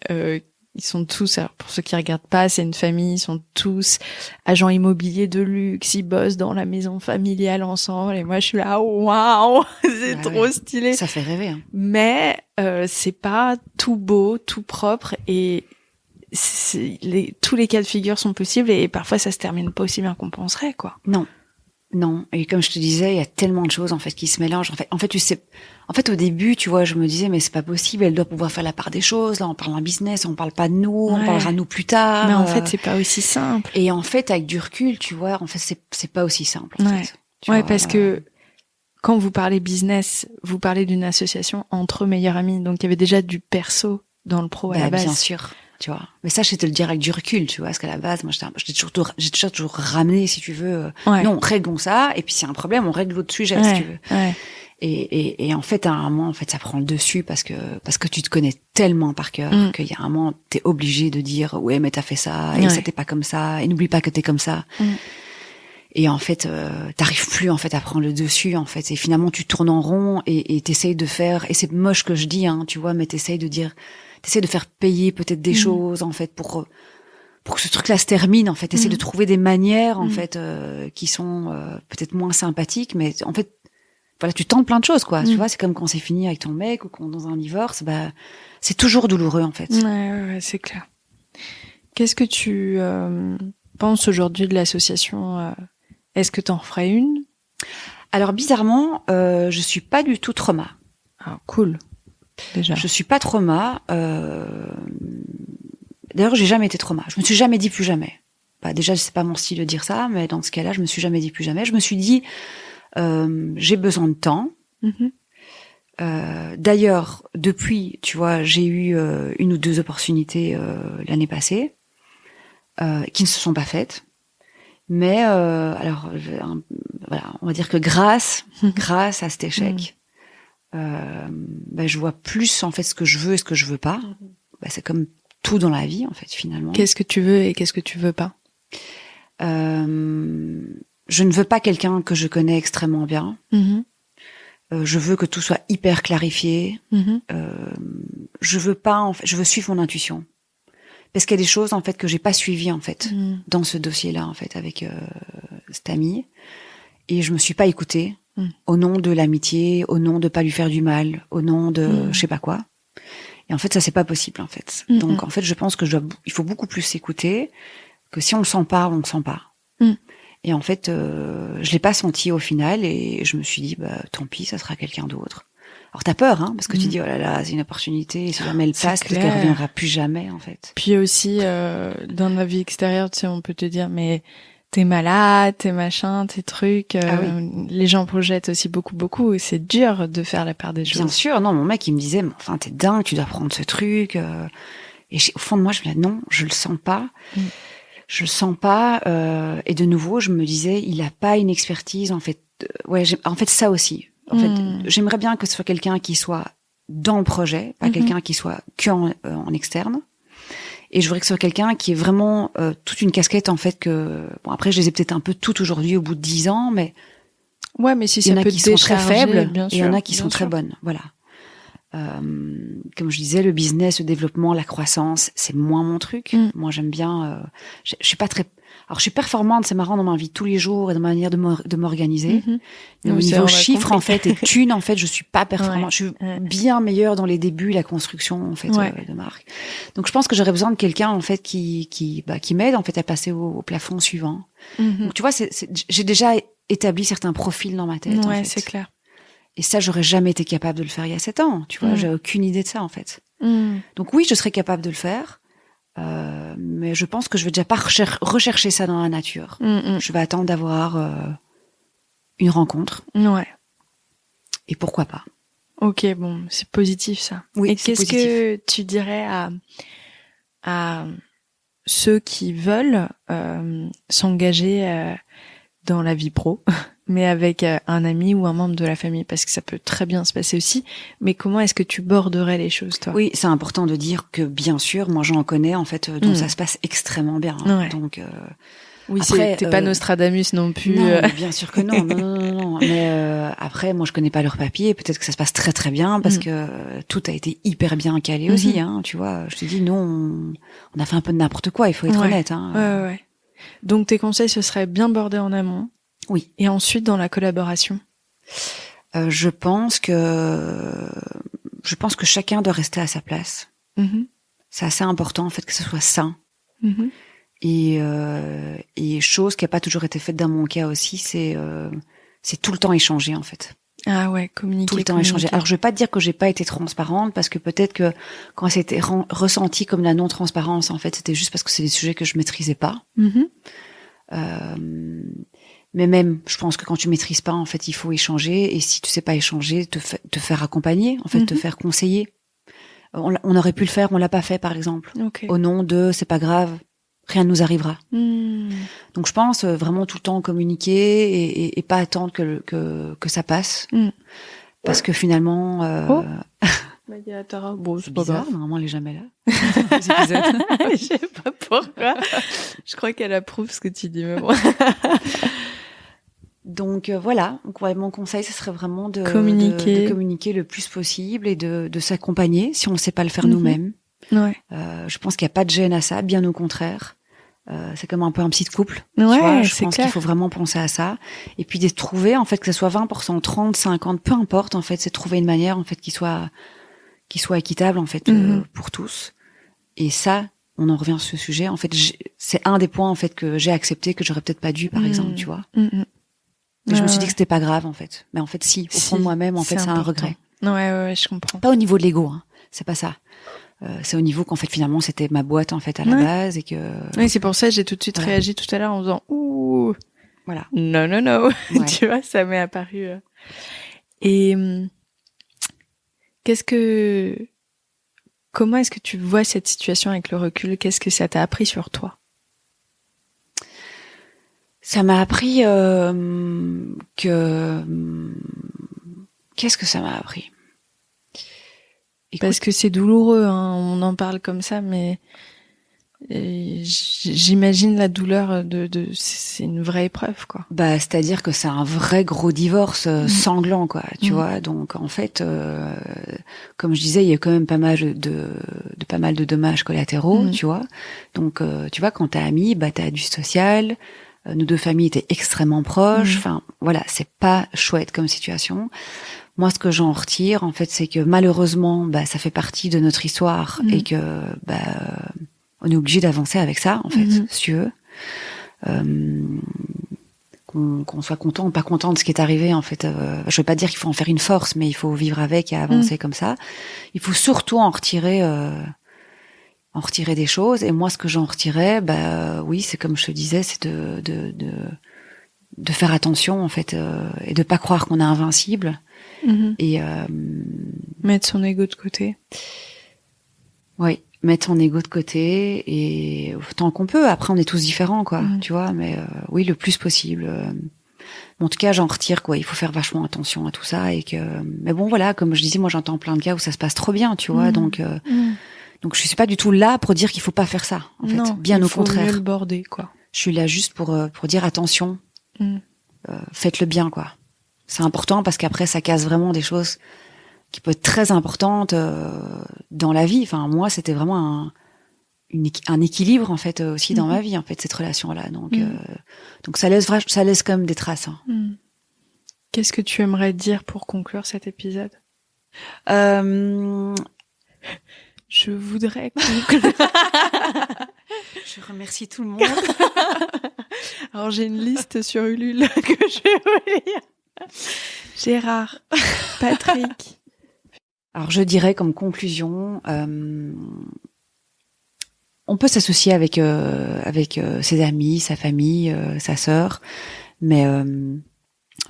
ils sont tous, alors pour ceux qui regardent pas, c'est une famille, ils sont tous agents immobiliers de luxe, ils bossent dans la maison familiale ensemble, et moi je suis là, waouh, c'est trop stylé. Ça fait rêver, hein. Mais c'est pas tout beau, tout propre, et tous les cas de figure sont possibles, et parfois ça se termine pas aussi bien qu'on penserait, quoi. Non. Non. Et comme je te disais, il y a tellement de choses en fait qui se mélangent. En fait, tu sais, au début, tu vois, je me disais mais c'est pas possible. Elle doit pouvoir faire la part des choses. Là, on parle d'un business, on parle pas de nous, on parlera de nous plus tard. Mais en fait, c'est pas aussi simple. Et en fait, avec du recul, tu vois, en fait, c'est pas aussi simple. En fait, parce que quand vous parlez business, vous parlez d'une association entre meilleurs amis. Donc, il y avait déjà du perso dans le pro à la base. Bien sûr. Tu vois. Mais ça, je sais te le dire avec du recul, tu vois, parce qu'à la base, moi, j'ai toujours ramené, si tu veux, non, réglons ça, et puis s'il y a un problème, on règle l'autre sujet, si tu veux. Ouais. Et en fait, à un moment, en fait, ça prend le dessus parce que tu te connais tellement par cœur qu'il y a un moment, t'es obligé de dire, ouais, mais t'as fait ça, et c'était pas comme ça, et n'oublie pas que t'es comme ça. Et en fait, t'arrives plus en fait à prendre le dessus en fait. Et finalement, tu tournes en rond et t'essayes de faire. Et c'est moche que je dis, hein, tu vois, mais t'essayes de faire payer peut-être des choses en fait pour que ce truc-là se termine en fait. T'essayes de trouver des manières en fait qui sont peut-être moins sympathiques, mais en fait, voilà, tu tentes plein de choses quoi. Tu vois, c'est comme quand c'est fini avec ton mec ou quand dans un divorce, bah c'est toujours douloureux en fait. Ouais, c'est clair. Qu'est-ce que tu penses aujourd'hui de l'association? Est-ce que t'en ferais une? Alors bizarrement, je suis pas du tout trauma. Ah, cool. Déjà. Je suis pas trauma. D'ailleurs, j'ai jamais été trauma. Je me suis jamais dit plus jamais. Bah, déjà, c'est pas mon style de dire ça, mais dans ce cas-là, je me suis jamais dit plus jamais. Je me suis dit, j'ai besoin de temps. D'ailleurs, depuis, tu vois, j'ai eu une ou deux opportunités l'année passée qui ne se sont pas faites. Mais alors, voilà, on va dire que grâce à cet échec, bah, je vois plus en fait ce que je veux et ce que je veux pas. Bah, c'est comme tout dans la vie en fait finalement. Qu'est-ce que tu veux et qu'est-ce que tu veux pas? Je ne veux pas quelqu'un que je connais extrêmement bien. Je veux que tout soit hyper clarifié. Je veux pas en fait, je veux suivre mon intuition. Parce qu'il y a des choses en fait que j'ai pas suivies en fait dans ce dossier-là en fait avec cet ami et je me suis pas écoutée au nom de l'amitié, au nom de pas lui faire du mal, au nom de je sais pas quoi. Et en fait ça c'est pas possible en fait. Donc en fait je pense que il faut beaucoup plus s'écouter, que si on le sent pas, on le sent pas. Et en fait je l'ai pas senti au final et je me suis dit bah tant pis, ça sera quelqu'un d'autre. Alors t'as peur, hein, parce que tu dis oh là là, c'est une opportunité, et si jamais elle passe, peut-être qu'elle reviendra plus jamais, en fait. Puis aussi, dans la vie extérieure, tu sais, on peut te dire, mais t'es malade, t'es machin, tes trucs. Les gens projettent aussi beaucoup, et c'est dur de faire la part des choses. Bien sûr, non, mon mec, il me disait, mais enfin, t'es dingue, tu dois prendre ce truc. Et au fond de moi, je me disais, non, je le sens pas. Je le sens pas. Et de nouveau, je me disais, il a pas une expertise, en fait. En fait, ça aussi. En fait, j'aimerais bien que ce soit quelqu'un qui soit dans le projet, pas quelqu'un qui soit en externe. Et je voudrais que ce soit quelqu'un qui ait vraiment toute une casquette, en fait, que... Bon, après, je les ai peut-être un peu toutes aujourd'hui au bout de 10 ans, mais... Ouais, mais si ça peut il y en a qui sont très faibles, bien sûr, et il y en a qui sont très bonnes. Voilà. Comme je disais, le business, le développement, la croissance, c'est moins mon truc. Moi, j'aime bien... je suis pas très... Alors, je suis performante, c'est marrant dans ma vie tous les jours et dans ma manière de m'organiser. Mais au niveau chiffres, en fait, et thunes, en fait, je suis pas performante. Je suis bien meilleure dans les débuts, la construction, en fait, de marque. Donc, je pense que j'aurais besoin de quelqu'un, en fait, qui m'aide, en fait, à passer au plafond suivant. Donc, tu vois, j'ai déjà établi certains profils dans ma tête, en fait. C'est clair. Et ça, j'aurais jamais été capable de le faire il y a 7 ans. Tu vois, j'ai aucune idée de ça, en fait. Donc, oui, je serais capable de le faire. Mais je pense que je vais déjà pas rechercher ça dans la nature. Je vais attendre d'avoir une rencontre. Ouais. Et pourquoi pas. Ok, bon, c'est positif ça. Oui, et qu'est-ce que tu dirais à ceux qui veulent s'engager dans la vie pro, mais avec un ami ou un membre de la famille, parce que ça peut très bien se passer aussi. Mais comment est-ce que tu borderais les choses, toi? Oui, c'est important de dire que, bien sûr, moi j'en connais, en fait, dont ça se passe extrêmement bien. Hein. Donc, oui, après, t'es pas Nostradamus non plus. Non, bien sûr que non, non. Mais après, moi je connais pas leur papier. Peut-être que ça se passe très très bien parce que tout a été hyper bien calé aussi. Hein, tu vois, je te dis, non, on a fait un peu de n'importe quoi. Il faut être honnête. Hein. Ouais. Donc tes conseils, ce serait bien border en amont. Oui. Et ensuite dans la collaboration. Je pense que chacun doit rester à sa place. C'est assez important en fait que ce soit sain. Et chose qui a pas toujours été faite dans mon cas aussi, c'est tout le temps échanger en fait. Ah ouais, communiquer. Tout le temps échanger. Alors je vais pas te dire que j'ai pas été transparente parce que peut-être que quand c'était ressenti comme la non-transparence, en fait, c'était juste parce que c'est des sujets que je maîtrisais pas. Mm-hmm. Mais même, je pense que quand tu maîtrises pas, en fait, il faut échanger. Et si tu sais pas échanger, te faire accompagner, en fait, te faire conseiller. On aurait pu le faire, on l'a pas fait, par exemple. Okay. Au nom de c'est pas grave, rien ne nous arrivera. Donc je pense vraiment tout le temps communiquer et pas attendre que ça passe. Parce que finalement... Bon, c'est bizarre, pas grave. normalement elle est jamais là. Je sais pas pourquoi. Je crois qu'elle approuve ce que tu dis, mais bon. Donc voilà, donc, ouais, mon conseil, ce serait vraiment de communiquer le plus possible et de s'accompagner si on ne sait pas le faire nous-mêmes. Ouais. Je pense qu'il n'y a pas de gêne à ça, bien au contraire. C'est comme un peu un psy de couple. Ouais, tu vois, je c'est pense clair. qu'il faut vraiment penser à ça. Et puis de trouver, en fait, que ce soit 20%, 30, 50, peu importe, en fait, c'est de trouver une manière, en fait, qui soit équitable, en fait, pour tous. Et ça, on en revient sur ce sujet. En fait, c'est un des points, en fait, que j'ai accepté, que j'aurais peut-être pas dû, par exemple, tu vois. Et je me suis dit que c'était pas grave, en fait. Mais en fait, si, au fond de moi-même, en fait, c'est un regret. Ouais, je comprends. Pas au niveau de l'ego, hein. C'est pas ça. C'est au niveau qu'en fait, finalement, c'était ma boîte, en fait, à la base, et que... Oui, c'est pour ça que j'ai tout de suite réagi tout à l'heure en disant, ouh. Voilà. Non. Ouais. Tu vois, ça m'est apparu. Et, comment est-ce que tu vois cette situation avec le recul? Qu'est-ce que ça t'a appris sur toi? Ça m'a appris qu'est-ce que ça m'a appris? Écoute, parce que c'est douloureux, hein, on en parle comme ça, mais j'imagine la douleur c'est une vraie épreuve, quoi. Bah, c'est-à-dire que c'est un vrai gros divorce sanglant, quoi. Tu vois, donc en fait, comme je disais, il y a quand même pas mal de dommages collatéraux, tu vois. Donc, tu vois, quand t'as ami, bah t'as du social. Nos deux familles étaient extrêmement proches. Enfin, voilà, c'est pas chouette comme situation. Moi, ce que j'en retire, en fait, c'est que malheureusement, bah, ça fait partie de notre histoire et que, bah, on est obligé d'avancer avec ça, en fait, si tu veux. Qu'on soit content ou pas content de ce qui est arrivé, en fait. Je veux pas dire qu'il faut en faire une force, mais il faut vivre avec et avancer comme ça. Il faut surtout en retirer des choses. Et moi, ce que j'en retirais, bah oui, c'est comme je te disais, c'est de faire attention, en fait, et de pas croire qu'on est invincible. Et mettre son ego de côté. Oui, mettre son ego de côté et autant qu'on peut. Après, on est tous différents, quoi. Tu vois, mais oui, le plus possible. En tout cas, j'en retire, quoi. Il faut faire vachement attention à tout ça et que. Mais bon, voilà, comme je disais, moi, j'entends plein de cas où ça se passe trop bien, tu vois. Donc je suis pas du tout là pour dire qu'il faut pas faire ça. En fait, non, bien au contraire. Il faut mieux le border, quoi. Je suis là juste pour dire attention. Faites-le bien, quoi. C'est important parce qu'après, ça casse vraiment des choses qui peuvent être très importantes dans la vie. Enfin, moi, c'était vraiment un équilibre, en fait, aussi dans ma vie, en fait, cette relation-là. Donc ça laisse quand même des traces. Hein. Qu'est-ce que tu aimerais dire pour conclure cet épisode? Je voudrais conclure. Je remercie tout le monde. Alors, j'ai une liste sur Ulule que je vais vous lire. Gérard, Patrick. Alors, je dirais comme conclusion, on peut s'associer avec ses amis, sa famille, sa sœur, mais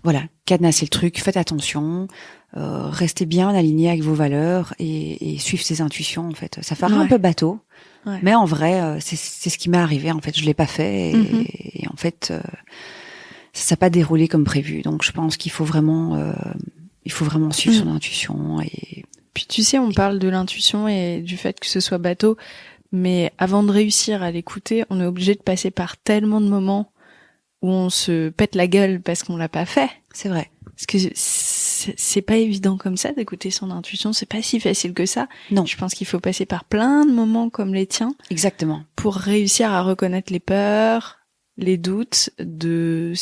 voilà, cadenasser le truc, faites attention, restez bien alignés avec vos valeurs et suivre ses intuitions, en fait. Ça fait un peu bateau, mais en vrai, c'est ce qui m'est arrivé, en fait. Je l'ai pas fait et en fait, ça n'a pas déroulé comme prévu. Donc, je pense qu'il faut vraiment suivre son intuition et... Puis tu sais, on parle de l'intuition et du fait que ce soit bateau, mais avant de réussir à l'écouter, on est obligé de passer par tellement de moments où on se pète la gueule parce qu'on l'a pas fait. C'est vrai. Parce que c'est pas évident comme ça d'écouter son intuition, c'est pas si facile que ça. Non. Je pense qu'il faut passer par plein de moments comme les tiens. Exactement. Pour réussir à reconnaître les peurs, les doutes, des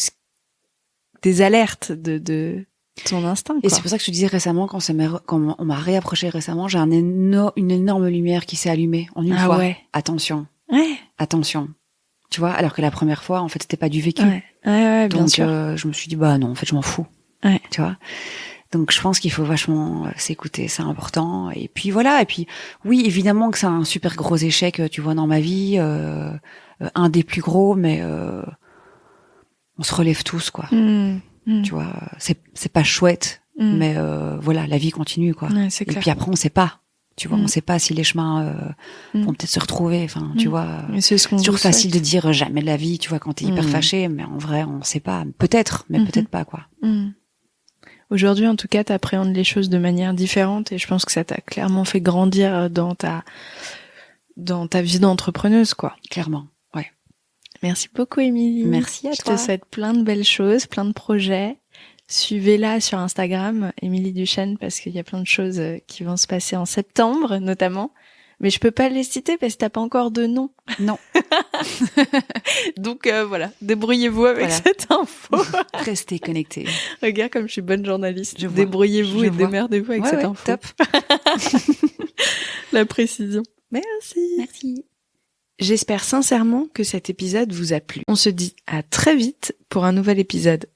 alertes de ton instinct, quoi. Et c'est pour ça que je te disais récemment, quand on m'a réapproché récemment, j'ai une énorme lumière qui s'est allumée en une fois. Ouais. Attention. Ouais. Attention. Tu vois, alors que la première fois, en fait, c'était pas du vécu. Bien Donc, sûr. je me suis dit, bah non, en fait, je m'en fous. Ouais. Tu vois. Donc, je pense qu'il faut vachement s'écouter, c'est important. Et puis voilà. Et puis, oui, évidemment que c'est un super gros échec, tu vois, dans ma vie, un des plus gros, mais on se relève tous, quoi. Tu vois, c'est pas chouette, mais voilà, la vie continue, quoi. Ouais, c'est et clair. puis après, on sait pas. Tu vois, on sait pas si les chemins vont peut-être se retrouver. Enfin, tu vois, c'est toujours facile de dire jamais de la vie, tu vois, quand t'es hyper fâché, mais en vrai, on sait pas. Peut-être, mais peut-être pas, quoi. Aujourd'hui, en tout cas, t'appréhendes les choses de manière différente et je pense que ça t'a clairement fait grandir dans ta vie d'entrepreneuse, quoi. Clairement, ouais. Merci beaucoup, Émilie. Merci à toi. Je te souhaite plein de belles choses, plein de projets. Suivez-la sur Instagram, Émilie Duchesne, parce qu'il y a plein de choses qui vont se passer en septembre, notamment. Mais je peux pas les citer parce que t'as pas encore de nom. Non. Donc voilà, débrouillez-vous avec cette info. Restez connectés. Regarde comme je suis bonne journaliste. Débrouillez-vous et démerdez-vous avec cette info. Top. La précision. Merci. J'espère sincèrement que cet épisode vous a plu. On se dit à très vite pour un nouvel épisode.